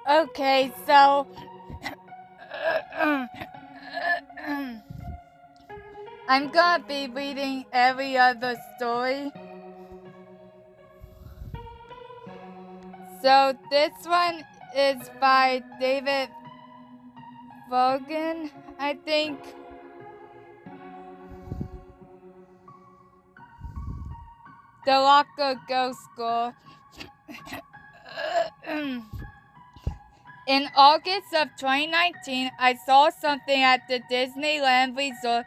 Okay, so I'm gonna be reading every other story. So this one is by David Vaughan, I think. The Locker Ghost School. In August of 2019, I saw something at the Disneyland Resort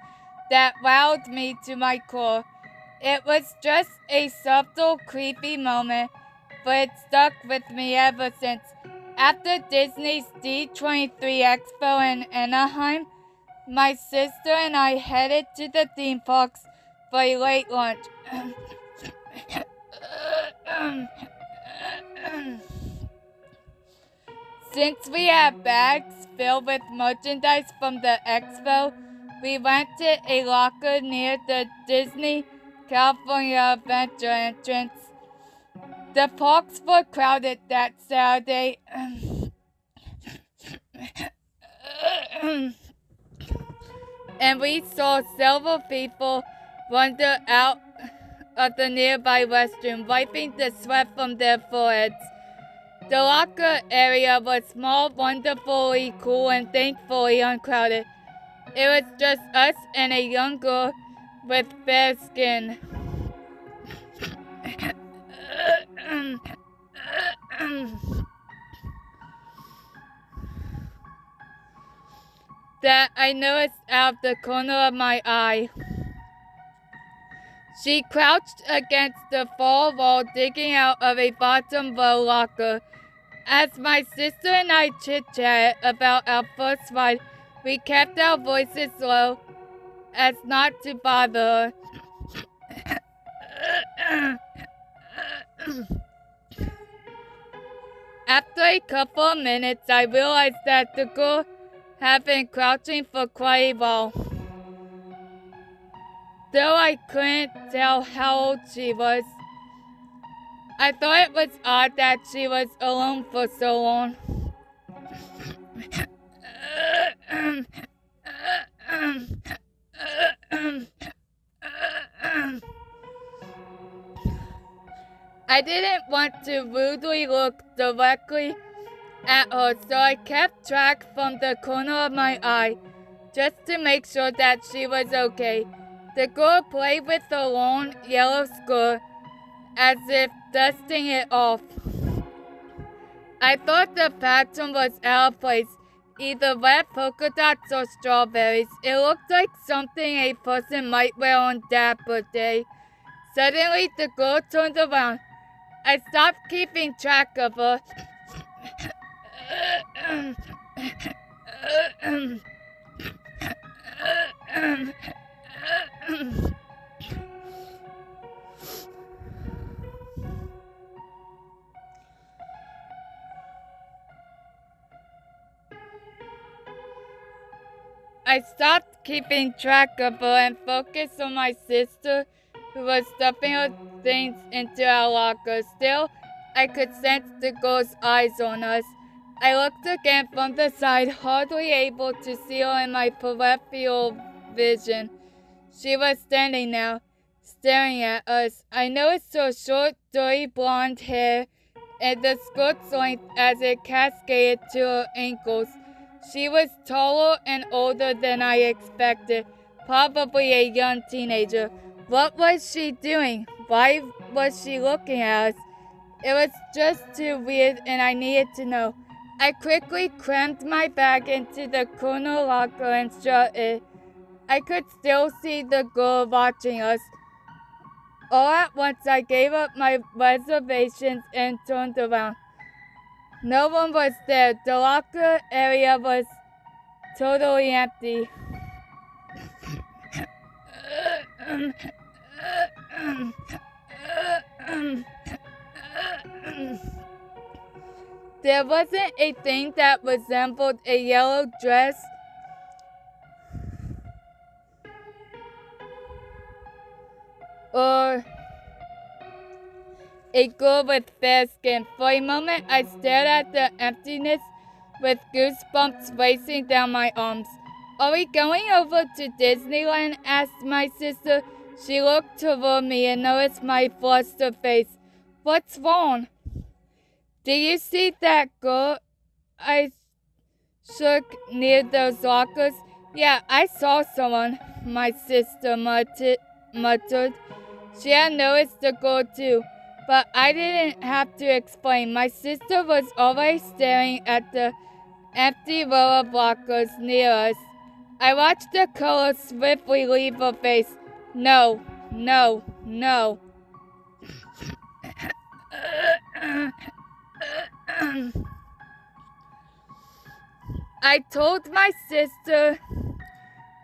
that wowed me to my core. It was just a subtle, creepy moment, but it stuck with me ever since. After Disney's D23 Expo in Anaheim, my sister and I headed to the theme parks for a late lunch. Since we had bags filled with merchandise from the expo, we rented a locker near the Disney California Adventure entrance. The parks were crowded that Saturday. And we saw several people wander out of the nearby restroom, wiping the sweat from their foreheads. The locker area was small, wonderfully cool, and thankfully uncrowded. It was just us and a young girl with fair skin. That I noticed out of the corner of my eye. She crouched against the far wall, digging out of a bottom row locker. As my sister and I chit-chatted about our first ride, we kept our voices low as not to bother her. After a couple of minutes, I realized that the girl had been crouching for quite a while. Though I couldn't tell how old she was, I thought it was odd that she was alone for so long. I didn't want to rudely look directly at her, so I kept track from the corner of my eye, just to make sure that she was okay. The girl played with her long yellow skirt, as if dusting it off. I thought the pattern was out of place, either red polka dots or strawberries. It looked like something a person might wear on Dapper Day. Suddenly, the girl turned around. I stopped keeping track of her. I stopped keeping track of her and focused on my sister, who was stuffing her things into our locker. Still, I could sense the girl's eyes on us. I looked again from the side, hardly able to see her in my peripheral vision. She was standing now, staring at us. I noticed her short, dirty blonde hair and the skirt's length as it cascaded to her ankles. She was taller and older than I expected, probably a young teenager. What was she doing? Why was she looking at us? It was just too weird and I needed to know. I quickly crammed my bag into the corner locker and shut it. I could still see the girl watching us. All at once I gave up my reservations and turned around. No one was there. The locker area was totally empty. There wasn't a thing that resembled a yellow dress or a girl with fair skin. For a moment, I stared at the emptiness with goosebumps racing down my arms. Are we going over to Disneyland? Asked my sister. She looked toward me and noticed my flustered face. What's wrong? Do you see that girl I shook near those lockers? Yeah, I saw someone, my sister muttered. She had noticed the girl too, but I didn't have to explain. My sister was always staring at the empty row of lockers near us. I watched the color swiftly leave her face. No, no, no. I told my sister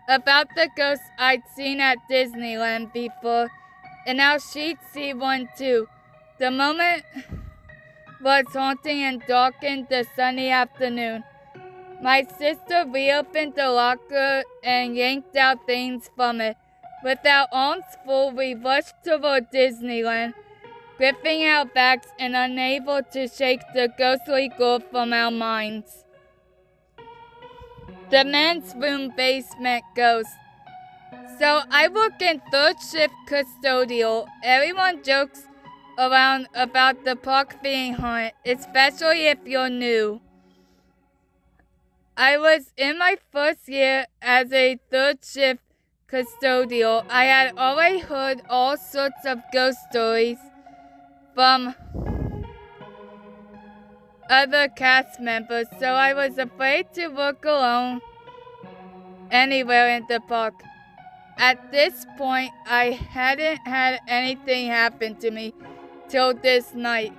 about the ghost I'd seen at Disneyland before, and now she'd see one too. The moment was haunting and darkened the sunny afternoon. My sister reopened the locker and yanked out things from it. With our arms full, we rushed toward Disneyland, gripping our bags and unable to shake the ghostly girl from our minds. The men's room basement ghost. So I work in third shift custodial. Everyone jokes around about the park being haunted, especially if you're new. I was in my first year as a third shift custodial. I had already heard all sorts of ghost stories from other cast members, so I was afraid to work alone anywhere in the park. At this point, I hadn't had anything happen to me till this night.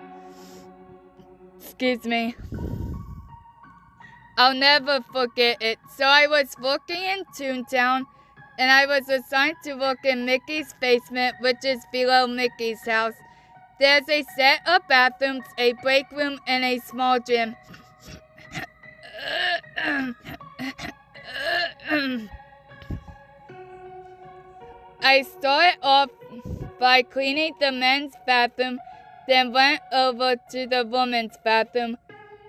Excuse me. I'll never forget it. So I was working in Toontown, and I was assigned to work in Mickey's basement, which is below Mickey's house. There's a set of bathrooms, a break room, and a small gym. I started off by cleaning the men's bathroom, then went over to the women's bathroom.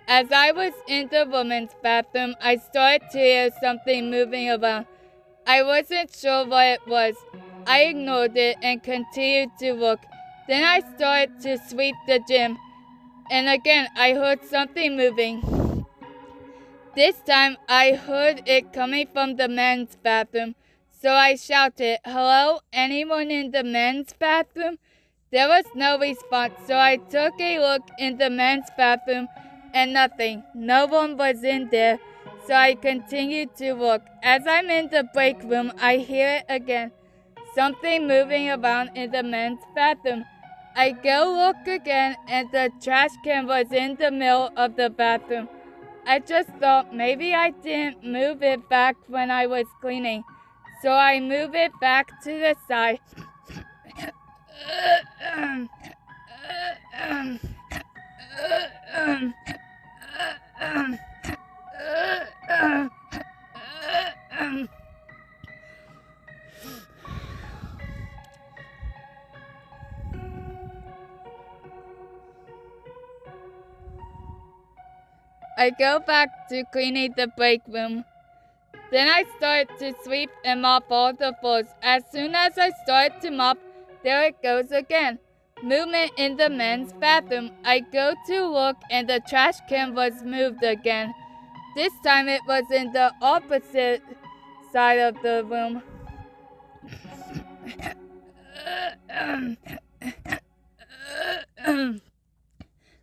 As I was in the women's bathroom, I started to hear something moving around. I wasn't sure what it was. I ignored it and continued to work. Then I started to sweep the gym, and again I heard something moving. This time I heard it coming from the men's bathroom, so I shouted, "Hello, anyone in the men's bathroom?" There was no response, so I took a look in the men's bathroom, and nothing. No one was in there, so I continued to work. As I'm in the break room, I hear it again. Something moving around in the men's bathroom. I go look again, and the trash can was in the middle of the bathroom. I just thought maybe I didn't move it back when I was cleaning, so I move it back to the side. I go back to cleaning the break room. Then I start to sweep and mop all the floors. As soon as I start to mop, there it goes again. Movement in the men's bathroom. I go to look and the trash can was moved again. This time it was in the opposite side of the room.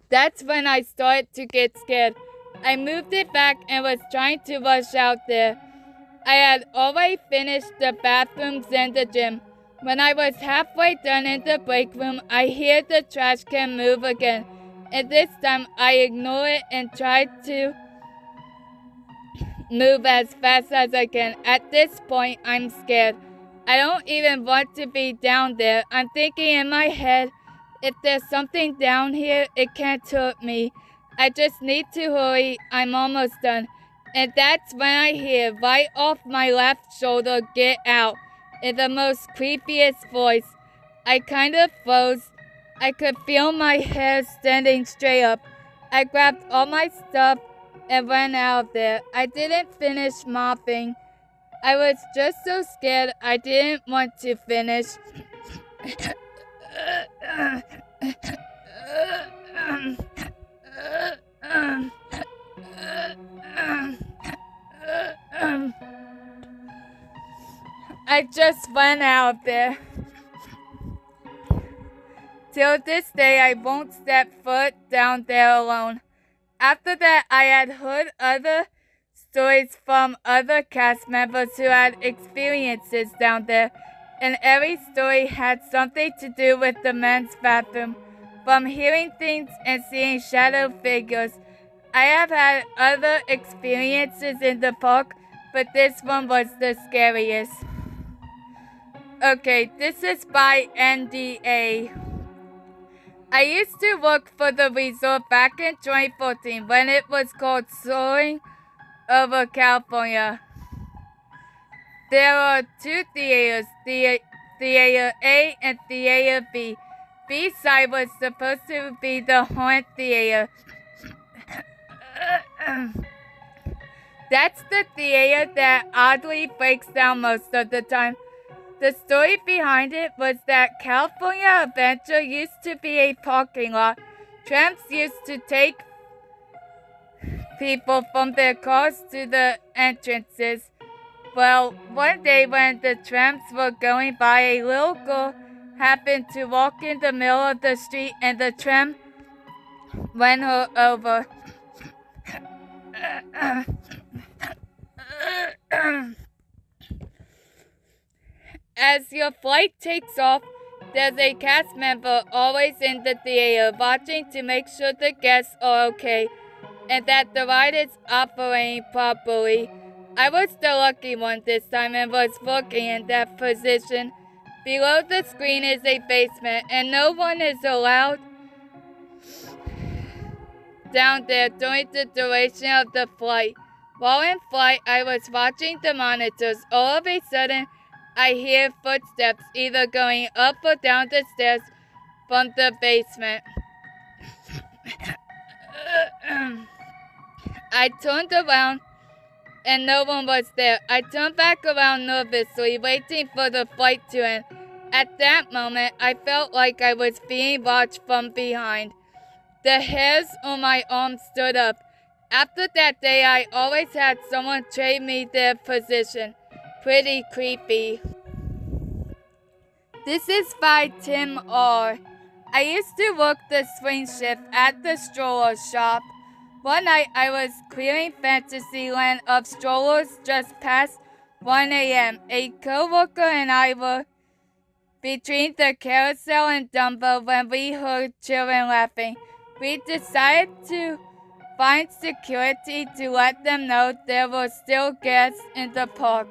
That's when I started to get scared. I moved it back and was trying to rush out there. I had already finished the bathrooms and the gym. When I was halfway done in the break room, I hear the trash can move again. And this time I ignore it and try to move as fast as I can. At this point, I'm scared. I don't even want to be down there. I'm thinking in my head, if there's something down here, it can't hurt me. I just need to hurry. I'm almost done. And that's when I hear right off my left shoulder, "Get out," in the most creepiest voice. I kind of froze. I could feel my hair standing straight up. I grabbed all my stuff and ran out of there. I didn't finish mopping. I was just so scared I didn't want to finish. I just ran out of there. Till this day, I won't step foot down there alone. After that, I had heard other stories from other cast members who had experiences down there, and every story had something to do with the men's bathroom. From hearing things and seeing shadow figures, I have had other experiences in the park, but this one was the scariest. Okay, this is by NDA. I used to work for the resort back in 2014 when it was called Soaring Over California. There are two theaters, Theater A and Theater B. B side was supposed to be the Haunt Theater. That's the theater that oddly breaks down most of the time. The story behind it was that California Adventure used to be a parking lot. Tramps used to take people from their cars to the entrances. Well, one day when the tramps were going by, a little girl happened to walk in the middle of the street and the tram ran her over. As your flight takes off, there's a cast member always in the theater watching to make sure the guests are okay and that the ride is operating properly. I was the lucky one this time and was working in that position. Below the screen is a basement and no one is allowed down there during the duration of the flight. While in flight, I was watching the monitors. All of a sudden, I hear footsteps either going up or down the stairs from the basement. I turned around and no one was there. I turned back around nervously, waiting for the flight to end. At that moment, I felt like I was being watched from behind. The hairs on my arms stood up. After that day, I always had someone trade me their position. Pretty creepy. This is by Tim R. I used to work the swing shift at the stroller shop. One night I was clearing Fantasyland of strollers just past 1 a.m. A co-worker and I were between the carousel and Dumbo when we heard children laughing. We decided to find security to let them know there were still guests in the park.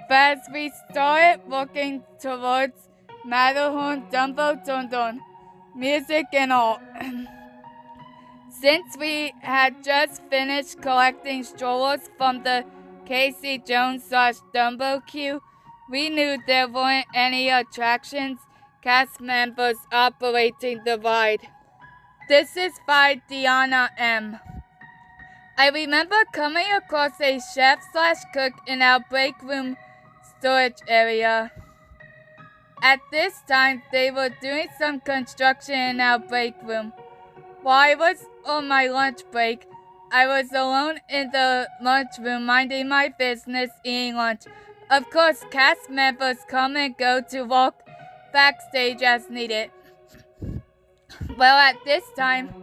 But as we started walking towards Matterhorn, Dumbo turned on, music and all. Since we had just finished collecting strollers from the Casey Jones/Dumbo queue, we knew there weren't any attractions cast members operating the ride. This is by Deanna M. I remember coming across a chef/cook in our break room storage area. At this time, they were doing some construction in our break room. While I was on my lunch break, I was alone in the lunchroom minding my business eating lunch. Of course, cast members come and go to walk backstage as needed. Well, at this time,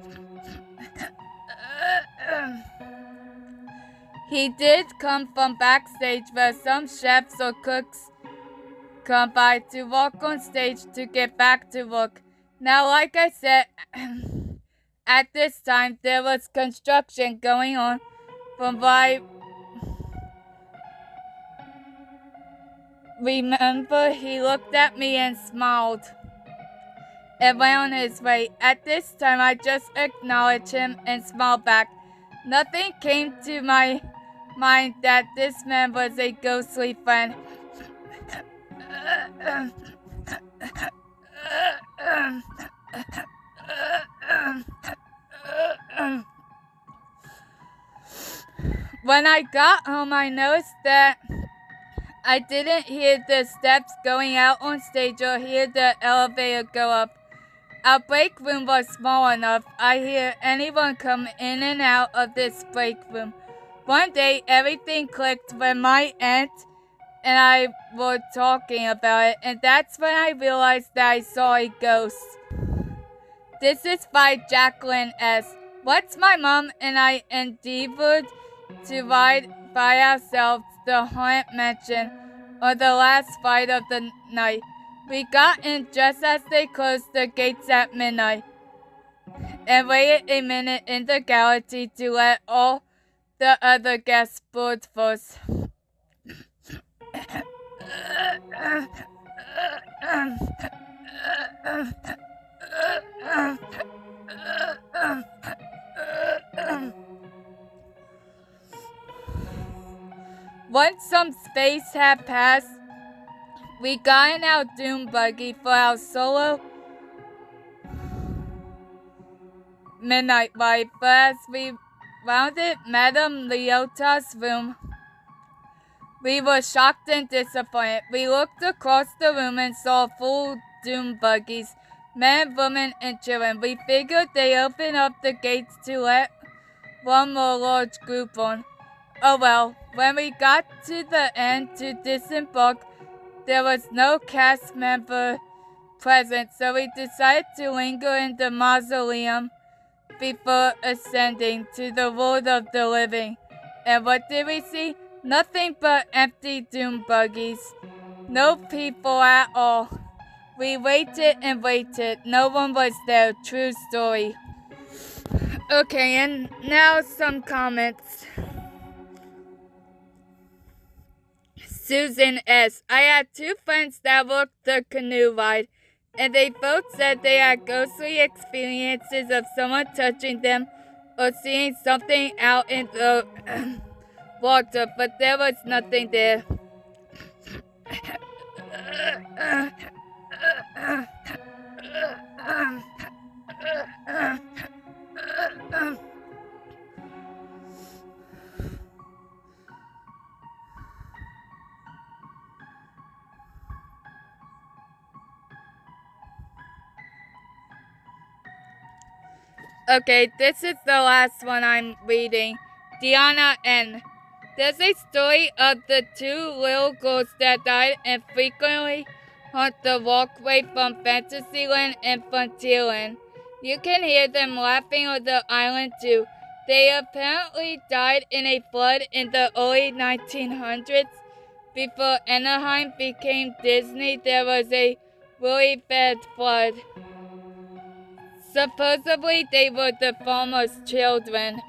he did come from backstage where some chefs or cooks come by to walk on stage to get back to work. Now, like I said, at this time there was construction going on. From what I remember, he looked at me and smiled and went on his way. At this time, I just acknowledged him and smiled back. Nothing came to my mind that this man was a ghostly friend. When I got home, I noticed that I didn't hear the steps going out on stage or hear the elevator go up. Our break room was small enough. I hear anyone come in and out of this break room. One day, everything clicked when my aunt and I were talking about it, and that's when I realized that I saw a ghost. This is by Jacqueline S. Once my mom and I endeavored to ride by ourselves the haunted mansion on the last Friday of the night. We got in just as they closed the gates at midnight and waited a minute in the galaxy to let all the other guests board first. Once some space had passed, we got in our doom buggy for our solo midnight ride, but as we rounded Madame Leota's room, we were shocked and disappointed. We looked across the room and saw full doom buggies, men, women, and children. We figured they opened up the gates to let one more large group on. Oh well, when we got to the end to disembark, there was no cast member present, so we decided to linger in the mausoleum before ascending to the world of the living. And what did we see? Nothing but empty doom buggies. No people at all. We waited and waited. No one was there. True story. Okay, and now some comments. Susan S. I had two friends that worked the canoe ride, and they both said they had ghostly experiences of someone touching them or seeing something out in the water, but there was nothing there. Okay, this is the last one I'm reading. Diana N. There's a story of the two little girls that died and frequently haunt the walkway from Fantasyland and Frontierland. You can hear them laughing on the island too. They apparently died in a flood in the early 1900s. Before Anaheim became Disney, there was a really bad flood. Supposedly, they were the farmers' children.